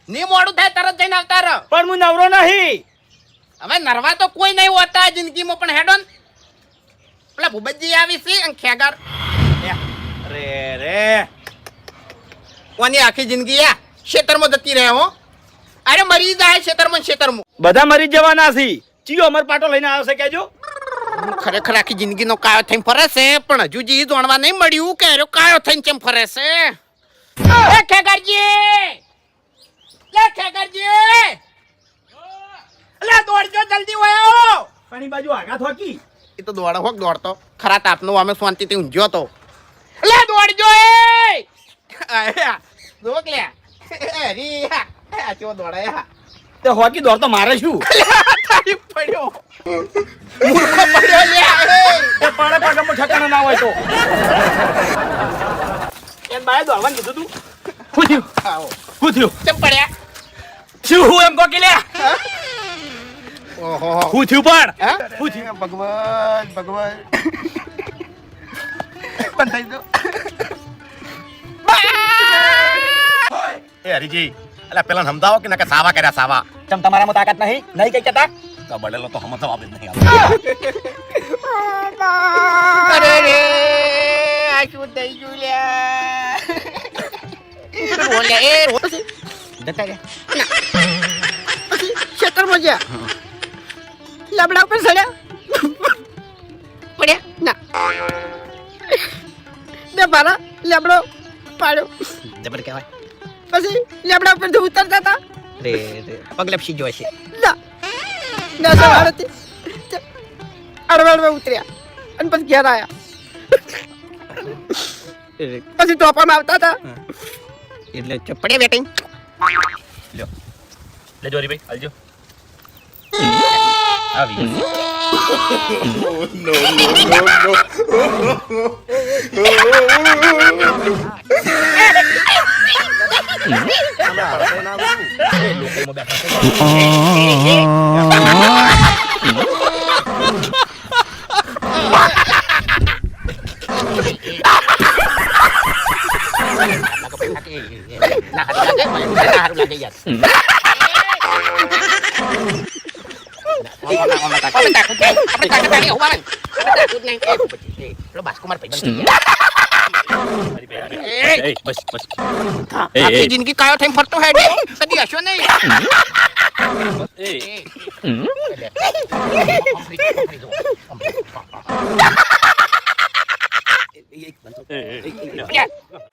ની મોડું થાય તરત જઈને આવતા રહો. પણ હું નવરો નહીં. હવે નરવા તો કોઈ નહીં હોતા જિંદગીમાં, પણ હેડો ને પેલા ભૂપતજી આવી છે અને ખેગર રે રે કોની આખી જિંદગી આ ખેતરમાં જતી રહે હો. અરે મરી જાય ખેતરમાં. બધા મરી જવાના છે. ચિયો અમર પાટો લઈને આવ્યો છે કેજો. ખરેખર આખી જિંદગીનો કાયો થઈને ફરે છે, પણ હજુ જી જાણવા નહીં મળ્યું કે અરે કાયો થઈને કેમ ફરે છે. એ ખેગરજી, અલે દોડજો જલ્દી વયો. પાણી બાજુ આગા થોકી. એ તો દોડતો ખરા તાપનો અમે શાંતિથી ઊંઘ્યો તો. અલે દોડજો એ દોક લે અરે આ ચો દોડાયા તે હોકી દોડ તો મારે શું? તારી પડ્યો મૂર્ખો પડ્યો લે એ પાડે પાગમમાં ઠકાણા ના હોય તો. એમ બાય દોડવાનું કીધું તું. શું થયું? આવો શું થયું? કેમ પડ્યા? શું હું એમ કોકી લે? ઓહો શું થયું પણ? હા શું થયું? ભગવાન પણ થઈ ગયો. એ હરીજી અલા પેલા સમજાવો કે નકે સાવા કર્યા સાવા. તમ તમારામાં તાકાત નહીં કઈ કહેતા? તો બળેલો તો સમજ જવાબ જ નહીં અરે રે આ શું થઈ ગયું લ્યા. બોલ્યા એ રોશે જતા રે. ખેતરમાં જા લાબડા ઉપર સડ્યા પડ્યા ના ને બારા લેબડો પાડ્યો જબર કહેવાય. પછી લેબડા ઉપરથી ઉતરતા હતા રે રે પગલપસી જો છે. ના ના સવારથી અડવાડવા ઉતર્યા અને પછી ઘેર આવ્યા. પછી ટોપામાં આવતા હતા એટલે પડે બેટિંગ લ્યો લેજો હરીભાઈ હાલજો. આવી જિંદગી કાયો થઈને ફરતો હે કદી હશો નહીં.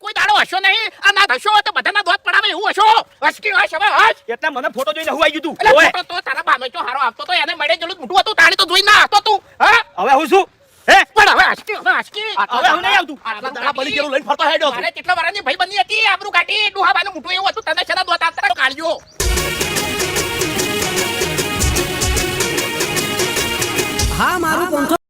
કોઈ દાડો હશો નહીં. આ ના થશો તો બધાના દોત પડાવે એવું હશો. હસકી હશ હવે હશ. એટલે મને ફોટો જોઈને હું આવી ગયું તું. એટલે ફોટો તો તારા બામે તો હારો આવતો તો એને મળે જેલું મોટું હતું તાણી તો જોઈ ના હતો તું. હા હવે હું શું? હે પણ હવે હસકી હવે હું નહીં આવતું. આટલા દાડા બની ગયેલું લઈને ફરતો હેડો. મારે કેટલા વર્ષની ભાઈબંધી હતી આબરૂ કાઢી ડુહાબાનું મોટું એવું હતું તને છેના દોત આપતા કાઢ્યો. હા મારું